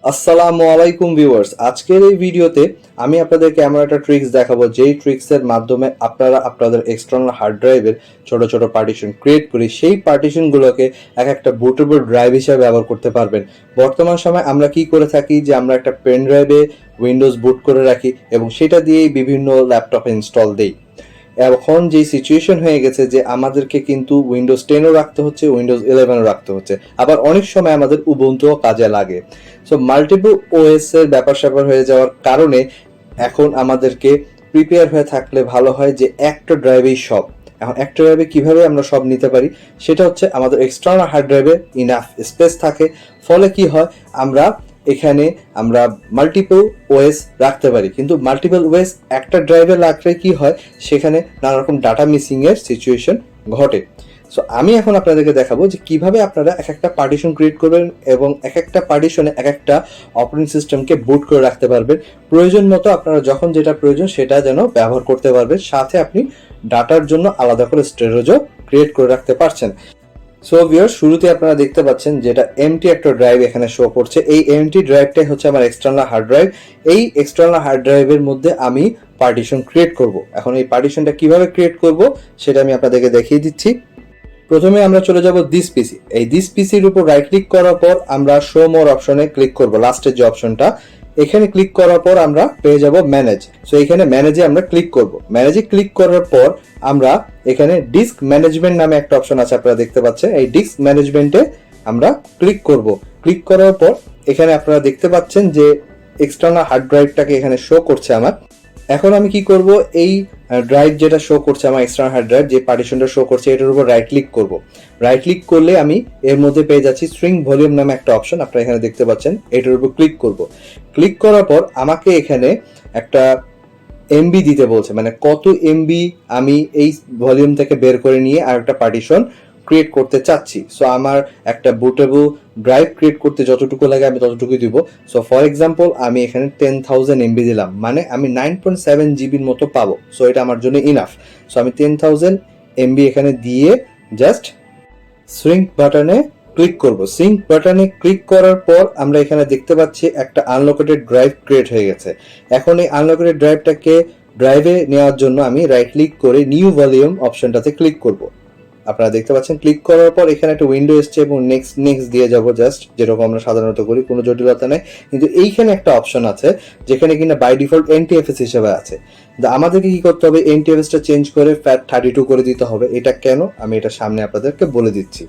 আসসালামু আলাইকুম ভিউয়ার্স, আজকের এই ভিডিওতে আমি আপনাদেরকে এমন একটা ট্রিক্স দেখাবো যেই ট্রিক্সের মাধ্যমে আপনারা আপনাদের এক্সটার্নাল হার্ড ড্রাইভের ছোট ছোট পার্টিশন ক্রিয়েট করে সেই পার্টিশনগুলোকে এক একটা বুটেবল ড্রাইভ হিসেবে ব্যবহার করতে পারবেন। বর্তমান সময় আমরা কি করে থাকি যে আমরা একটা পেন ড্রাইভে উইন্ডোজ বুট করে রাখি এবং সেটা দিয়েই বিভিন্ন ল্যাপটপে ইনস্টল দেই। এখন যে সিচুয়েশন হয়ে গেছে যে আমাদেরকে কিন্তু উইন্ডোজ 10ও রাখতে হচ্ছে, উইন্ডোজ 11ও রাখতে হচ্ছে, আবার অনেক সময় আমাদের উবুন্টুও কাজে লাগে। সো মাল্টিপল ওএস এর ব্যাপার স্যাপার হয়ে যাওয়ার কারণে এখন আমাদেরকে প্রিপেয়ার হয়ে থাকলে ভালো হয় যে একটা ড্রাইভেই সব। এখন একটা ড্রাইভে কিভাবে আমরা সব নিতে পারি সেটা হচ্ছে আমাদের এক্সটার্নাল হার্ড ড্রাইভে ইনাফ স্পেস থাকে, ফলে কি হয় আমরা এখানে আমরা মাল্টিপল ওএস রাখতে পারি। কিন্তু মাল্টিপল ওএস একটা ড্রাইভে রাখলে কি হয়, সেখানে নানা রকম ডাটা মিসিং এর সিচুয়েশন ঘটে। সো আমি এখন আপনাদেরকে দেখাবো যে কিভাবে আপনারা এক একটা পার্টিশন ক্রিয়েট করবেন এবং এক একটা পার্টিশনে এক একটা অপারেটিং সিস্টেমকে বুট করে রাখতে পারবেন। প্রয়োজন মতো আপনারা যখন যেটা প্রয়োজন সেটা যেন ব্যবহার করতে পারবেন, সাথে আপনি ডাটার জন্য আলাদা করে স্টোরেজও ক্রিয়েট করে রাখতে পারছেন। সো ভিউয়ার্স, শুরুতে আপনারা দেখতে পাচ্ছেন যেটা এমটি একটা ড্রাইভ এখানে শো করছে। এই এমটি ড্রাইভটাই হচ্ছে আমার এক্সটার্নাল হার্ড ড্রাইভ। এই এক্সটার্নাল হার্ড ড্রাইভের মধ্যে আমি পার্টিশন ক্রিয়েট করব। এখন এই পার্টিশনটা কিভাবে ক্রিয়েট করব সেটা আমি আপনাদেরকে দেখিয়ে দিচ্ছি। প্রথমে আমরা চলে যাব দিস পিসি। এই দিস পিসির উপর রাইট ক্লিক করার পর আমরা শো মোর অপশনে ক্লিক করব, লাস্টের যে অপশনটা। এখানে ক্লিক করার পর আমরা পেয়ে যাব ম্যানেজ। সো এখানে ম্যানেজে আমরা ক্লিক করব। ম্যানেজে ক্লিক করার পর আমরা এখানে ডিস্ক ম্যানেজমেন্ট নামে একটা অপশন আছে, আপনারা দেখতে পাচ্ছেন। এই ডিস্ক ম্যানেজমেন্টে আমরা ক্লিক করব। ক্লিক করার পর এখানে আপনারা দেখতে পাচ্ছেন যে এক্সটার্নাল হার্ড ড্রাইভটাকে এখানে শো করছে আমার। এখন আমি কি করব, এই ড্রাইভ যেটা শো করছে আমার এক্সটার্নাল হার্ড ড্রাইভ, যে পার্টিশনটা শো করছে এটার উপর রাইট ক্লিক করব। রাইট ক্লিক করলে আমি এর মধ্যে পেয়ে যাচ্ছি স্ট্রিং ভলিউম নামে একটা অপশন, আপনারা এখানে দেখতে পাচ্ছেন। এটার উপর ক্লিক করব। ক্লিক করার পর আমাকে এখানে একটা এমবি দিতে বলছে, মানে কত এমবি আমি এই ভলিউম থেকে বের করে নিয়ে আর একটা পার্টিশন ক্রিয়েট করতে চাচ্ছি। সো আমার একটা বুটেবল ড্রাইভ ক্রিয়েট করতে যতটুকু লাগে আমি ততটুকুই দিব। সো ফর এক্সাম্পল আমি এখানে 10,000 এমবি দিলাম, মানে আমি 9.7 জিবির মতো পাবো। সো এটা আমার জন্য ইনাফ। সো আমি 10,000 এমবি এখানে দিয়ে জাস্ট সিঙ্ক বাটনে ক্লিক করব। সিঙ্ক বাটনে ক্লিক করার পর আমরা এখানে দেখতে পাচ্ছি একটা আনলোকেটেড ড্রাইভ ক্রিয়েট হয়ে গেছে। এখন এই আনলোকেটেড ড্রাইভটাকে ড্রাইভে নেওয়ার জন্য আমি রাইট ক্লিক করে নিউ ভলিউম অপশনটাতে ক্লিক করব। আপনারা দেখতে পাচ্ছেন ক্লিক করার পর এখানে একটা উইন্ডো এসছে এবং নেক্সট নেক্সট দিয়ে যাব, জাস্ট যেরকম আমরা সাধারণত করি, কোনো জটিলতা নেই। কিন্তু এইখানে একটা অপশন আছে যেখানে কিনা বাই ডিফল্ট এনটিএফএস হিসেবে আছে। আমাদেরকে কি করতে হবে, এনটিএফএসটা চেঞ্জ করে ফ্যাট 32 করে দিতে হবে। এটা কেন আমি এটা সামনে আপনাদেরকে বলে দিচ্ছি।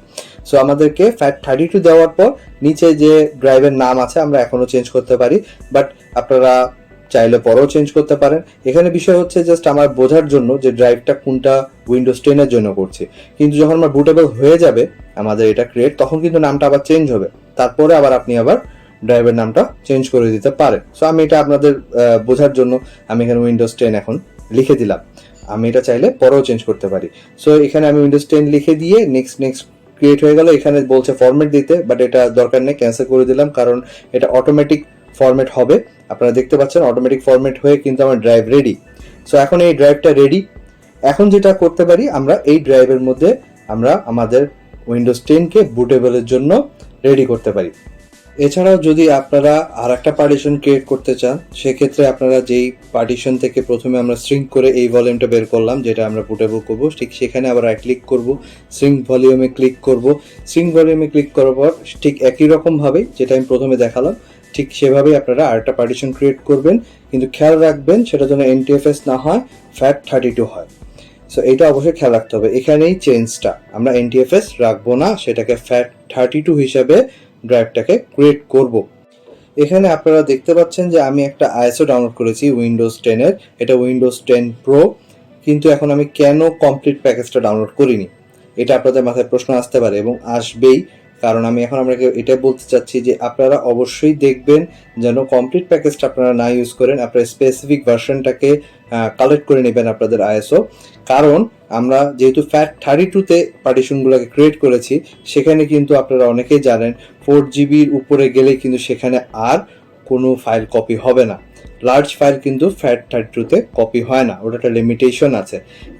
সো আমাদেরকে ফ্যাট 32 দেওয়ার পর নিচে যে ড্রাইভের নাম আছে আমরা এখনো চেঞ্জ করতে পারি, বাট আপনারা চাইলে পরেও চেঞ্জ করতে পারেন। এখানে বিষয় হচ্ছে জাস্ট আমার বোঝার জন্য যে ড্রাইভটা কোনটা উইন্ডোজ 10 এর জন্য করছি, কিন্তু যখন আমার বুটেবল হয়ে যাবে আমাদের এটা ক্রিয়েট, তখন কিন্তু নামটা আবার চেঞ্জ হবে। তারপরে আবার আপনি আবার ড্রাইভের নামটা চেঞ্জ করে দিতে পারেন। সো আমি এটা আপনাদের বোঝার জন্য আমি এখানে উইন্ডোজ 10 এখন লিখে দিলাম। আমি এটা চাইলে পরেও চেঞ্জ করতে পারি। সো এখানে আমি উইন্ডোজ 10 লিখে দিয়ে নেক্সট নেক্সট ক্রিয়েট হয়ে গেল। এখানে বলছে ফরম্যাট দিতে, বাট এটা দরকার নেই, ক্যান্সেল করে দিলাম, কারণ এটা অটোমেটিক ফরম্যাট হবে। আপনারা দেখতে পাচ্ছেন অটোমেটিক ফরম্যাট হয়ে কিন্তু আমার ড্রাইভ রেডি। সো এখন এই ড্রাইভটা রেডি। এখন যেটা করতে পারি, আমরা এই ড্রাইভের মধ্যে আমরা আমাদের উইন্ডোজ 10কে বুটেবলের জন্য রেডি করতে পারি। এছাড়াও যদি আপনারা আর একটা পার্টিশন ক্রিয়েট করতে চান, সেক্ষেত্রে আপনারা যেই পার্টিশন থেকে প্রথমে আমরা সিঙ্ক করে এই ভলিউমটা বের করলাম যেটা আমরা বুটেবল করবো, ঠিক সেখানে আবার রাইট ক্লিক করব, সিঙ্ক ভলিউমে ক্লিক করব। সিঙ্ক ভলিউমে ক্লিক করার পর ঠিক একই রকমভাবে যেটা আমি প্রথমে দেখালাম ঠিক সেভাবেই আপনারা আরেকটা পার্টিশন ক্রিয়েট করবেন, কিন্তু খেয়াল রাখবেন সেটা যেন এনটিএফএস না হয়, ফ্যাট 32 হয়। সো এটা অবশ্যই খেয়াল রাখতে হবে। এখানেই চেঞ্জটা, আমরা এনটিএফএস রাখবো না, সেটাকে ফ্যাট 32 হিসাবে ড্রাইভটাকে ক্রিয়েট করব। এখানে আপনারা দেখতে পাচ্ছেন যে আমি একটা আইএসও ডাউনলোড করেছি উইন্ডোজ 10 এর, এটা উইন্ডোজ 10 প্রো, কিন্তু এখন আমি কেন কমপ্লিট প্যাকেজটা ডাউনলোড করিনি এটা আপনাদের মাথায় প্রশ্ন আসতে পারে এবং আসবেই। কারণ আমি এখন আপনাকে এটা বলতে চাচ্ছি যে আপনারা অবশ্যই দেখবেন যেন কমপ্লিট প্যাকেজটা আপনারা না ইউজ করেন, আপনারা স্পেসিফিক ভার্সনটাকে কালেক্ট করে নেবেন আপনাদের আইএসও। কারণ আমরা যেহেতু ফ্যাট 32তে পার্টিশনগুলোকে ক্রিয়েট করেছি, সেখানে কিন্তু আপনারা অনেকেই জানেন 4 জিবির উপরে গেলে কিন্তু সেখানে আর কোনো ফাইল কপি হবে না। লার্জ ফাইল কিন্তু ফ্যাট 32তে কপি হয় না, ওটা একটা লিমিটেশন আছে।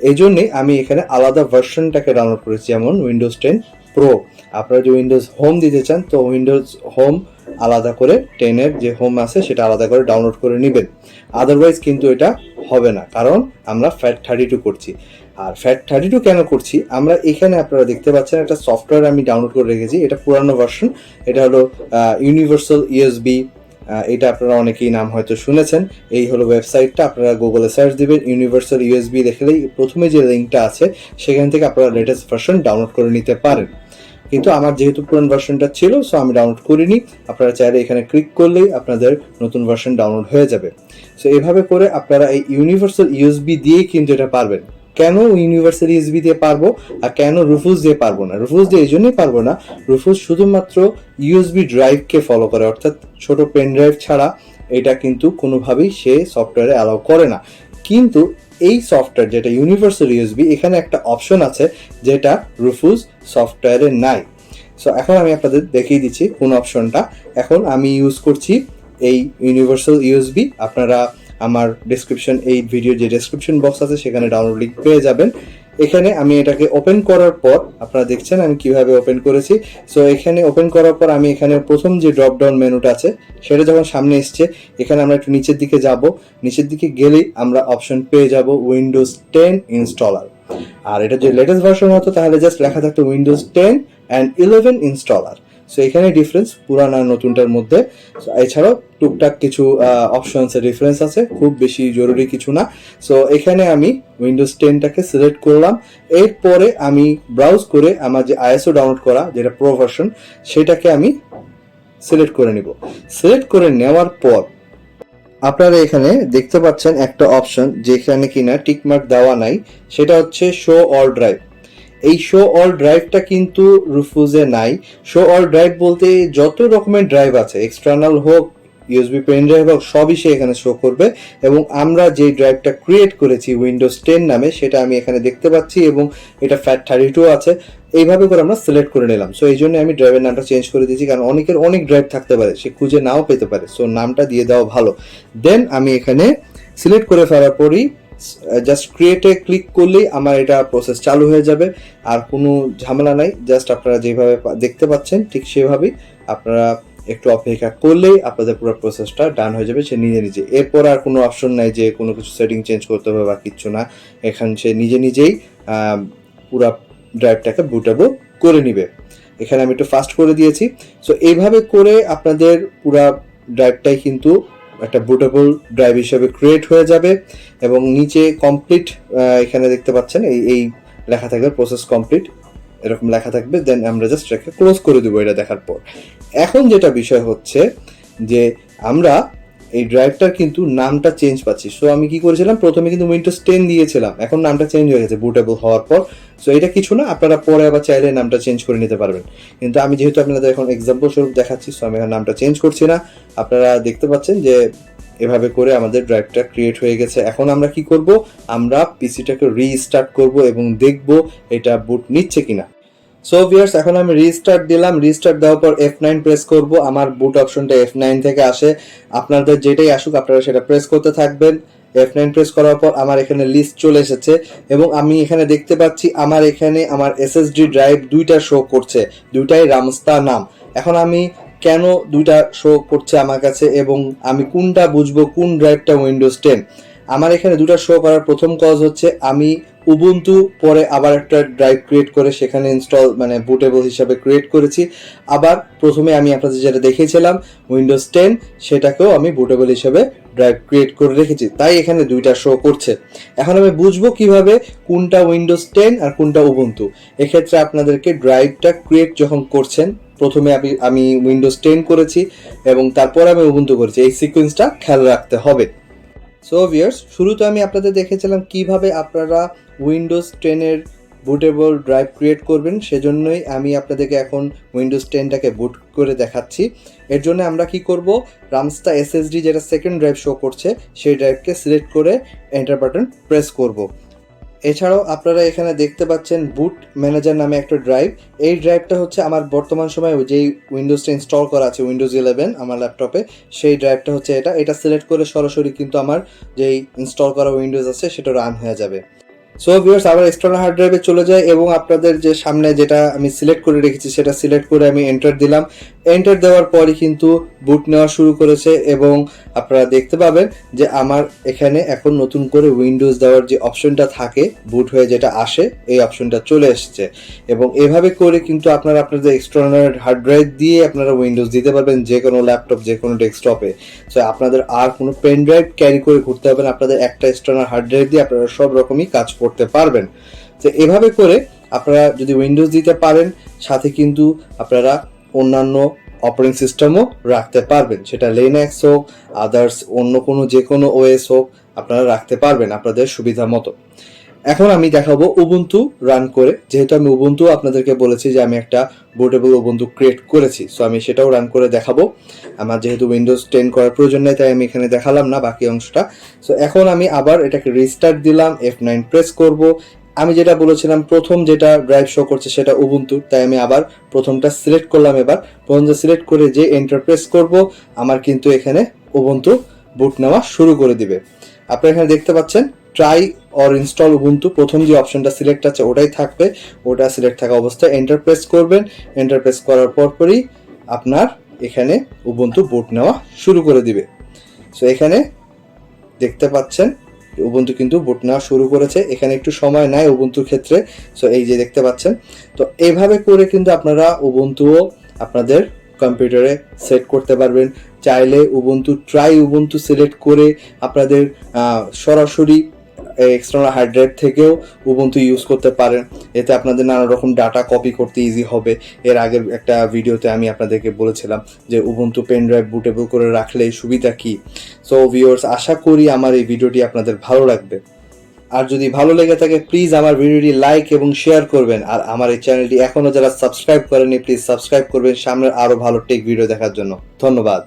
এই জন্যই আমি এখানে আলাদা ভার্সনটাকে ডাউনলোড করেছি, যেমন উইন্ডোজ 10 প্রো। আপনারা যদি উইন্ডোজ হোম দিতে চান তো উইন্ডোজ হোম আলাদা করে 10 এর যে হোম আছে সেটা আলাদা করে ডাউনলোড করে নেবেন। আদারওয়াইজ কিন্তু এটা হবে না, কারণ আমরা FAT32 করছি। আর FAT32 কেন করছি, আমরা এখানে আপনারা দেখতে পাচ্ছেন একটা সফটওয়্যার আমি ডাউনলোড করে রেখেছি, এটা পুরানো ভার্সন, এটা হলো ইউনিভার্সাল ইউএসবি। এটা আপনারা অনেকেই নাম হয়তো শুনেছেন। এই হলো ওয়েবসাইটটা, আপনারা গুগলে সার্চ দিবেন ইউনিভার্সাল ইউএসবি, দেখলেই প্রথমে যে লিঙ্কটা আছে সেখান থেকে আপনারা লেটেস্ট ভার্সন ডাউনলোড করে নিতে পারেন। কিন্তু আমার যেহেতু পুরান ভার্সনটা ছিল, সো আমি ডাউনলোড করিনি। আপনারা চাইলে এখানে ক্লিক করলেই আপনাদের নতুন ভার্সন ডাউনলোড হয়ে যাবে। সো এভাবে করে আপনারা এই ইউনিভার্সাল ইউএসবি দিয়েই কিন্তু এটা পারবেন। কেন ইউনিভার্সাল ইউএসবি দিয়ে পারবো আর কেন রুফুস দিয়ে পারবো না? রুফুস দিয়ে এই জন্যই পারবো না, রুফুস শুধুমাত্র ইউএসবি ড্রাইভকে ফলো করে, অর্থাৎ ছোট পেন ড্রাইভ ছাড়া এটা কিন্তু কোনোভাবেই সে সফটওয়্যারে অ্যালাউ করে না। কিন্তু এই সফটওয়্যার যেটা ইউনিভার্সাল ইউএসবি, এখানে একটা অপশন আছে যেটা রুফুস সফটওয়্যারে নাই। সো এখন আমি আপনাদের দেখিয়ে দিচ্ছি কোন অপশনটা। এখন আমি ইউজ করছি এই ইউনিভার্সাল ইউএসবি। আপনারা আমার ডেসক্রিপশন, এই ভিডিও যে ডেসক্রিপশন বক্স আছে সেখানে ডাউনলোড লিঙ্ক পেয়ে যাবেন। এখানে আমি এটাকে ওপেন করার পর আপনারা দেখছেন আমি কিভাবে ওপেন করেছি। সো এখানে ওপেন করার পর আমি এখানে প্রথম যে ড্রপ ডাউন মেনুটা আছে সেটা যখন সামনে এসছে, এখানে আমরা একটু নিচের দিকে যাব। নিচের দিকে গেলেই আমরা অপশন পেয়ে যাব উইন্ডোজ 10 ইনস্টলার। আর এটা যে লেটেস্ট ভার্সন হতো তাহলে জাস্ট লেখা থাকতো উইন্ডোজ 10 অ্যান্ড 11 ইনস্টলার। সো এখানে ডিফারেন্স পুরান আর নতুনটার মধ্যে। এছাড়াও টুকটাক কিছু অপশনসের ডিফারেন্স আছে, খুব বেশি জরুরি কিছু না। সো এখানে আমি উইন্ডোজ 10টাকে সিলেক্ট করলাম। এরপরে আমি ব্রাউজ করে আমার যে আইএসও ডাউনলোড করা যেটা প্রো ভার্সন সেটাকে আমি সিলেক্ট করে নিব। সিলেক্ট করে নেওয়ার পর আপনারা এখানে দেখতে পাচ্ছেন একটা অপশন যেখানে কিনা টিকমার্ক দেওয়া নাই, সেটা হচ্ছে শো অল ড্রাইভ। এই শো অল ড্রাইভটা কিন্তু রুফুজে নাই। শো অল ড্রাইভ বলতে যত রকমের ড্রাইভ আছে, এক্সটার্নাল হোক, ইউএসবি পেন ড্রাইভ হোক, সবই সে এখানে শো করবে। এবং আমরা যে ড্রাইভটা ক্রিয়েট করেছি উইন্ডোজ 10 নামে সেটা আমি এখানে দেখতে পাচ্ছি, এবং এটা FAT32 আছে। এইভাবে করে আমরা সিলেক্ট করে নিলাম। সো এই জন্য আমি ড্রাইভের নামটা চেঞ্জ করে দিয়েছি, কারণ অনেকের অনেক ড্রাইভ থাকতে পারে, সে খুঁজে নাও পেতে পারে। সো নামটা দিয়ে দেওয়া ভালো। দেন আমি এখানে সিলেক্ট করে ফেলার পরই জাস্ট ক্রিয়েটে ক্লিক করলেই আমার এটা প্রসেস চালু হয়ে যাবে। আর কোনো ঝামেলা নাই, জাস্ট আপনারা যেভাবে দেখতে পাচ্ছেন ঠিক সেভাবেই আপনারা একটু অপেক্ষা করলেই আপনাদের পুরো প্রসেসটা ডান হয়ে যাবে সে নিজে নিজে। এরপর আর কোনো অপশন নাই যে কোনো কিছু সেটিং চেঞ্জ করতে হবে বা কিচ্ছু না, এখানে সে নিজে নিজেই পুরো ড্রাইভটাকে বুটেবল করে নিবে। এখানে আমি একটু ফাস্ট করে দিয়েছি। সো এইভাবে করে আপনাদের পুরো ড্রাইভটাই কিন্তু একটা বুটেবল ড্রাইভ হিসেবে ক্রিয়েট হয়ে যাবে। এবং নিচে কমপ্লিট এখানে দেখতে পাচ্ছেন এই লেখা থাকবে প্রসেস কমপ্লিট, এরকম লেখা থাকবে। দেন আমরা জাস্ট এটাকে ক্লোজ করে দেবো এটা দেখার পর। এখন যেটা বিষয় হচ্ছে যে আমরা এই ড্রাইভটার কিন্তু নামটা চেঞ্জ পাচ্ছি। সো আমি কি করেছিলাম, প্রথমে কিন্তু উইন্ডোজ 10 দিয়েছিলাম, এখন নামটা চেঞ্জ হয়ে গেছে বুটেবল হওয়ার পর। সো এটা কিছু না, আপনারা পরে আবার চাইলে নামটা চেঞ্জ করে নিতে পারবেন। কিন্তু আমি যেহেতু আপনাদের এখন এক্সাম্পল স্বরূপ দেখাচ্ছি, সো আমি এখন নামটা চেঞ্জ করছি না। আপনারা দেখতে পাচ্ছেন যে এভাবে করে আমাদের ড্রাইভটা ক্রিয়েট হয়ে গেছে। এখন আমরা কি করব, আমরা পিসিটাকে রিস্টার্ট করব এবং দেখব এটা বুট নিচ্ছে কিনা। সো ভিউয়ার্স, এখন আমি রিস্টার্ট দিলাম। রিস্টার্ট দেওয়ার পর F9 প্রেস করব। আমার বুট অপশনটা F9 থেকে আসে, আপনাদের যেটাই আসুক আপনারা সেটা প্রেস করতে থাকবেন। F9 প্রেস করার পর আমার এখানে লিস্ট চলে এসেছে এবং আমি এখানে দেখতে পাচ্ছি আমার এখানে আমার SSD ড্রাইভ দুইটা শো করছে, দুইটাই রামস্তা নাম। এখন আমি কেন দুইটা শো করছে আমার কাছে এবং আমি কোনটা বুঝবো কোন ড্রাইভটা উইন্ডোজ 10? আমার এখানে দুটো শো করার প্রথম কজ হচ্ছে আমি উবুন্টু পরে আবার একটা ড্রাইভ ক্রিয়েট করে সেখানে ইনস্টল মানে বুটেবল হিসাবে ক্রিয়েট করেছি। আবার প্রথমে আমি আপনাদের যেটা দেখিয়েছিলাম উইন্ডোজ 10 সেটাকেও আমি বুটেবল হিসাবে ড্রাইভ ক্রিয়েট করে রেখেছি, তাই এখানে দুইটা শো করছে। এখন আমি বুঝবো কিভাবে কোনটা উইন্ডোজ 10 আর কোনটা উবুন্টু? এক্ষেত্রে আপনাদেরকে ড্রাইভটা ক্রিয়েট যখন করছেন প্রথমে আমি উইন্ডোজ 10 করেছি এবং তারপর আমি উবুন্টু করেছি, এই সিকোয়েন্সটা খেয়াল রাখতে হবে। সো ভিউয়ার্স, শুরুতে আমি আপনাদের দেখেছিলাম কিভাবে আপনারা উইন্ডোজ 10 এর বুটেবল ড্রাইভ ক্রিয়েট করবেন, সেজন্যই আমি আপনাদেরকে এখন উইন্ডোজ 10টাকে বুট করে দেখাচ্ছি। এর জন্য আমরা কি করব, রামস্তা SSD যেটা সেকেন্ড ড্রাইভ শো করছে সেই ড্রাইভকে সিলেক্ট করে এন্টার বাটন প্রেস করব। এছাড়াও আপনারা এখানে দেখতে পাচ্ছেন বুট ম্যানেজার নামে একটা ড্রাইভ। এই ড্রাইভটা হচ্ছে আমার বর্তমান সময়ে যেই উইন্ডোজটা ইনস্টল করা আছে উইন্ডোজ 11 আমার ল্যাপটপে, সেই ড্রাইভটা হচ্ছে এটা সিলেক্ট করে সরাসরি কিন্তু আমার যেই ইনস্টল করা উইন্ডোজ আছে সেটা রান হয়ে যাবে। সো ভিউয়ার্স, আবার এক্সটার্নাল হার্ড ড্রাইভে চলে যায় এবং আপনাদের যে সামনে যেটা আমি সিলেক্ট করে রেখেছি সেটা সিলেক্ট করে আমি এন্টার দিলাম। এন্টার দেওয়ার পরই কিন্তু বুট নেওয়া শুরু করেছে এবং আপনারা দেখতে পাবেন যে আমার এখানে এখন নতুন করে উইন্ডোজ দেওয়ার যে অপশনটা থাকে বুট হয়ে যেটা আসে এই অপশনটা চলে এসেছে। এবং এভাবে করে কিন্তু আপনারা আপনাদের এক্সটার্নাল হার্ড ড্রাইভ দিয়ে আপনারা উইন্ডোজ দিতে পারবেন যে কোনো ল্যাপটপ যে কোনো ডেস্কটপে। সো আপনাদের আর কোনো পেন ড্রাইভ ক্যারি করে ঘুরতে হবে না, আপনাদের একটা এক্সটার্নাল হার্ড ড্রাইভ দিয়ে আপনারা সব রকমই কাজ করতে পারবেন। তো এভাবে করে আপনারা যদি উইন্ডোজ দিতে পারেন সাথে কিন্তু আপনারা অন্যান্য অপারেটিং সিস্টেমও রাখতে পারবেন, সেটা লিনাক্স হোক আদার্স অন্য কোনো যে কোনো ওএস হোক আপনারা রাখতে পারবেন আপনাদের সুবিধা মতো। এখন আমি দেখাবো উবুন্টু রান করে, যেহেতু আমি উবুন্টু আপনাদেরকে বলেছি যে আমি একটা বুটেবল উবুন্টু ক্রিয়েট করেছি, সো আমি সেটাও রান করে দেখাবো। আমার যেহেতু উইন্ডোজ 10 করার প্রয়োজন নেই তাই আমি এখানে দেখালাম না বাকি অংশটা। সো এখন আমি আবার এটাকে রিস্টার্ট দিলাম, F9 প্রেস করব। আমি যেটা বলেছিলাম প্রথম যেটা ড্রাইভ শো করছে সেটা উবুন্টু, তাই আমি আবার প্রথমটা সিলেক্ট করলাম। এবার প্রথমটা সিলেক্ট করে যে এন্টার প্রেস করব আমার কিন্তু এখানে উবুন্টু বুট নেওয়া শুরু করে দিবে। আপনারা এখানে দেখতে পাচ্ছেন ট্রাই অর ইনস্টল উবুন্টু, প্রথম যে অপশনটা সিলেক্ট আছে ওটাই থাকবে, ওটা সিলেক্ট থাকা অবস্থায় এন্টার প্রেস করবেন। এন্টার প্রেস করার পরই আপনার এখানে উবুন্টু বুট নেওয়া শুরু করে দিবে। সো এখানে দেখতে পাচ্ছেন উবুন্টু কিন্তু বুট নেওয়া শুরু করেছে, এখানে একটু সময় নেয় উবুন্টুর ক্ষেত্রে। সো এই যে দেখতে পাচ্ছেন, তো এইভাবে করে কিন্তু আপনারা উবুন্টুও আপনাদের কম্পিউটারে সেট করতে পারবেন। চাইলে উবুন্টু ট্রাই উবুন্টু সিলেক্ট করে আপনাদের সরাসরি এক্সটার্নাল হার্ড ড্রাইভ থেকেও উবুন্টু ইউজ করতে পারেন, এতে আপনাদের নানা রকম ডাটা কপি করতে ইজি হবে। এর আগের একটা ভিডিওতে আমি আপনাদেরকে বলেছিলাম যে উবুন্টু পেন ড্রাইভ বুটেবল করে রাখলে সুবিধা কি। সো ভিউয়ার্স, আশা করি আমার এই ভিডিওটি আপনাদের ভালো লাগবে। আর যদি ভালো লেগে থাকে প্লিজ আমার ভিডিওটি লাইক এবং শেয়ার করবেন। আর আমার এই চ্যানেলটি এখনো যারা সাবস্ক্রাইব করেনি প্লিজ সাবস্ক্রাইব করবেন সামনের আরো ভালো টেক ভিডিও দেখার জন্য। ধন্যবাদ।